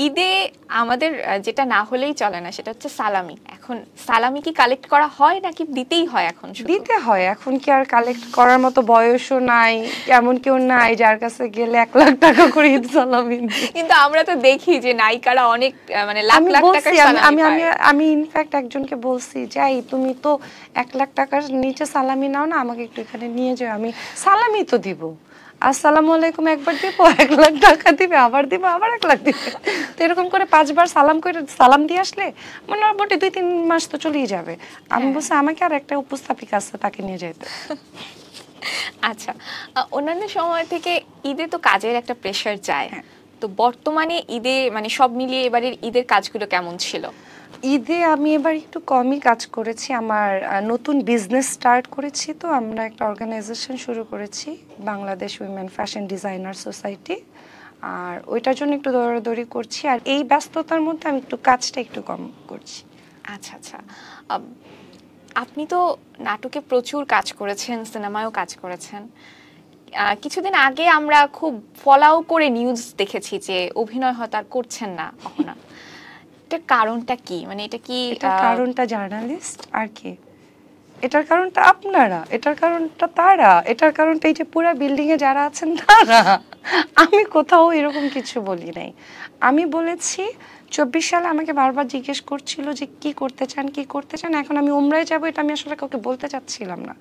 ঈদে আমাদের যেটা না হলেই চলে না সেটা হচ্ছে সালামি। এখন সালামি কি কালেক্ট করা হয় নাকি দিতেই হয়? এখন দিতে হয়। এখন কি আর কালেক্ট করার মতো বয়সও নাই, এমন কেউ নাই যার কাছে গেলে 1 লাখ টাকা করে ঈদ সালামি। কিন্তু আমরা তো দেখি যে নায়িকারা অনেক মানে লাখ লাখ টাকার সালামি পায়। আমি ইনফ্যাক্ট একজনকে বলছি, যাই তুমি তো 1 লাখ টাকার নিচে সালামি নাও না, আমাকে একটু এখানে নিয়ে যাও, আমি সালামি তো দিব, আসসালামু আলাইকুম একবার দিব, 1 লাখ টাকা দিবে, আবার দিব, আবার 1 লাখ দিবে। তো এরকম করে 5 বার সালাম দিয়ে আসলে মোটামুটি 2-3 মাস তো চলেই যাবে। আমি বলছি আমাকে আর একটা উপস্থাপিকা আছে, তাকে নিয়ে যেতে। আচ্ছা, অন্যান্য সময় থেকে ঈদে তো কাজের একটা প্রেশার যায়, তো বর্তমানে ঈদে মানে সব মিলিয়ে এবারের ঈদের কাজগুলো কেমন ছিল? ঈদে আমি এবার একটু কমই কাজ করেছি। আমার নতুন বিজনেস স্টার্ট করেছি, তো আমরা একটা অর্গানাইজেশন শুরু করেছি, Bangladesh women fashion designer society, আর ওইটার জন্য একটু দৌড়াদৌড়ি করছি। আর এই ব্যস্ততার মধ্যে আমি একটু কাজটা একটু কম করছি। আচ্ছা আচ্ছা, আপনি তো নাটকে প্রচুর কাজ করেছেন, সিনেমায়ও কাজ করেছেন। কিছুদিন আগে আমরা খুব ফলাও করে নিউজ দেখেছি যে অভিনয় হয়তো আর করছেন না কখনো। এটার কারণটা কি? মানে এটা কি এটার কারণটা জার্নালিস্ট আর কি, এটার কারণটা আপনারা, এটার কারণটা তারা, এটার কারণটা এই যে পুরো বিল্ডিং এ যারা আছেন তারা। আমি কোথাও এরকম কিছু বলি নাই। আমি বলেছি 24 সালে আমাকে বারবার জিজ্ঞেস করছিল যে কি করতে চান, কি করতে চান। এখন আমি উমরায় যাব, এটা আমি আসলে কাউকে বলতে চাচ্ছিলাম না।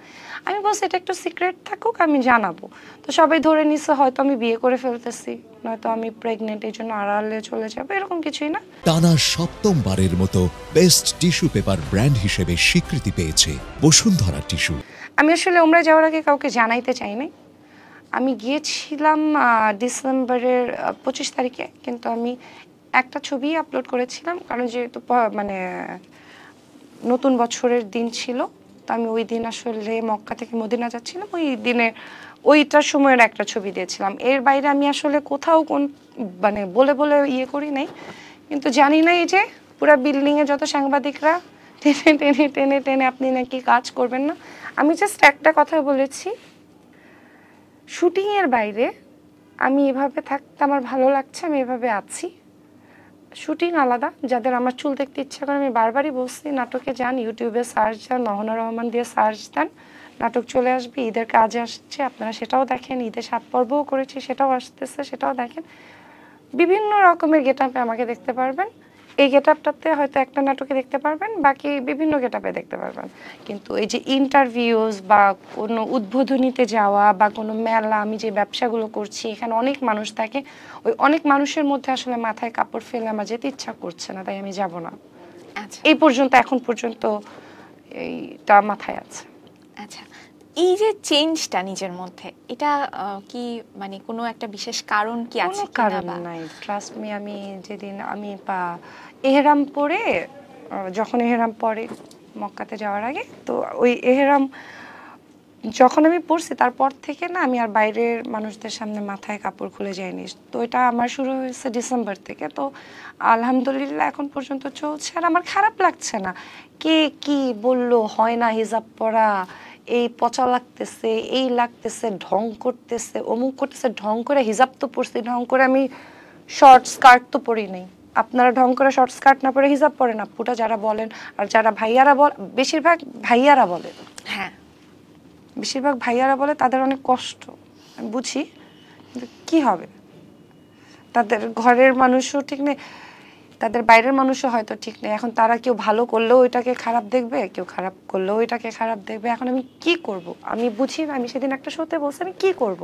আমি বলছি এটা একটু সিক্রেট থাকুক, আমি জানাবো। তো সবাই ধরে নিচ্ছে হয়তো আমি বিয়ে করে ফেলতেছি, নয়তো আমি প্রেগনেন্ট, এই জন্য আড়ালে চলে যাবো, এরকম কিছুই না। টানা 7ম বারের মতো বেস্ট টিস্যু পেপার ব্র্যান্ড হিসেবে স্বীকৃতি পেয়েছে বসুন্ধরা টিস্যু। আমি আসলে উমরায় যাওয়ার আগে কাউকে জানাইতে চাই নাই। আমি গিয়েছিলাম ডিসেম্বরের 25 তারিখে, কিন্তু আমি একটা ছবি আপলোড করেছিলাম, কারণ যেহেতু মানে নতুন বছরের দিন ছিল, তো আমি ওই দিন আসলে মক্কা থেকে মদিনা যাচ্ছিলাম, ওই দিনে ওইটার সময়ের একটা ছবি দিয়েছিলাম। এর বাইরে আমি আসলে কোথাও কোন মানে বলে বলে ইয়ে করি নাই। কিন্তু জানি না এই যে পুরো বিল্ডিংয়ে যত সাংবাদিকরা টেনে টেনে টেনে টেনে আপনি নাকি কাজ করবেন না। আমি জাস্ট একটা কথা বলেছি, শুটিংয়ের বাইরে আমি এভাবে থাকতে আমার ভালো লাগছে, আমি এভাবে আছি। শুটিং আলাদা, যাদের আমার চুল দেখতে ইচ্ছা করে, আমি বারবারই বলছি নাটকে যান, ইউটিউবে সার্চ দেন, মহনা রহমান দিয়ে সার্চ দেন, নাটক চলে আসবে। ঈদের কাজে আসছে, আপনারা সেটাও দেখেন। ঈদের 7 পর্বও করেছি, সেটাও আসতেছে, সেটাও দেখেন। বিভিন্ন রকমের গেট আপে আমাকে দেখতে পারবেন। এই গেট আপটাতে হয়তো একটা নাটকে দেখতে পারবেন, বাকি বিভিন্ন গেট আপে দেখতে পারবেন। কিন্তু এই যে ইন্টারভিউজ বা কোনো উদ্বোধনীতে যাওয়া বা কোনো মেলা, আমি যে ব্যবসাগুলো করছি, এখানে অনেক মানুষ থাকে, ওই অনেক মানুষের মধ্যে আসলে মাথায় কাপড় ফেলে আমার যেতে ইচ্ছা করছে না, তাই আমি যাব না। আচ্ছা, এই পর্যন্ত, এখন পর্যন্ত এইটা মাথায় আছে। আচ্ছা, এই যে চেঞ্জটা নিজের মধ্যে, এটা কি মানে কোনো একটা বিশেষ কারণ কি আছে? কোনো কারণ নাই, ট্রাস্ট মি। আমি যেদিন আমি এহরাম পরে, যখন এহরাম পরে মক্কাতে যাওয়ার আগে, তো ওই এহরাম যখন আমি পড়ছি তারপর থেকে না আমি আর বাইরের মানুষদের সামনে মাথায় কাপড় খুলে যাইনি। তো এটা আমার শুরু হয়েছে ডিসেম্বর থেকে। তো আলহামদুলিল্লাহ এখন পর্যন্ত চলছে, আর আমার খারাপ লাগছে না। কে কি বললো হয় না হিজাব পরা, এই পচা লাগতেছে, এই লাগতেছে, ঢং করতেছে, অমুক করতেছে। ঢং করে হিজাব তো পরছি, ঢং করে আমি শর্ট স্কার্ট তো পরি নাই। আপনারা ঢং করে শর্ট স্কার্ট না পরে হিজাব পরেন, আপুটা যারা বলেন। আর যারা ভাইয়ারা বেশিরভাগ ভাইয়ারা বলে, হ্যাঁ, বেশিরভাগ ভাইয়ারা বলে তাদের অনেক কষ্ট, আমি বুঝি, কিন্তু কী হবে, তাদের ঘরের মানুষও ঠিক নেই, তাদের বাইরের মানুষও হয়তো ঠিক নেই। এখন তারা কেউ ভালো করলেও ওইটাকে খারাপ দেখবে, কেউ খারাপ করলেও ওইটাকে খারাপ দেখবে। এখন আমি কি করব? আমি বুঝি না। আমি সেদিন একটা শোতে বলছি আমি কি করব।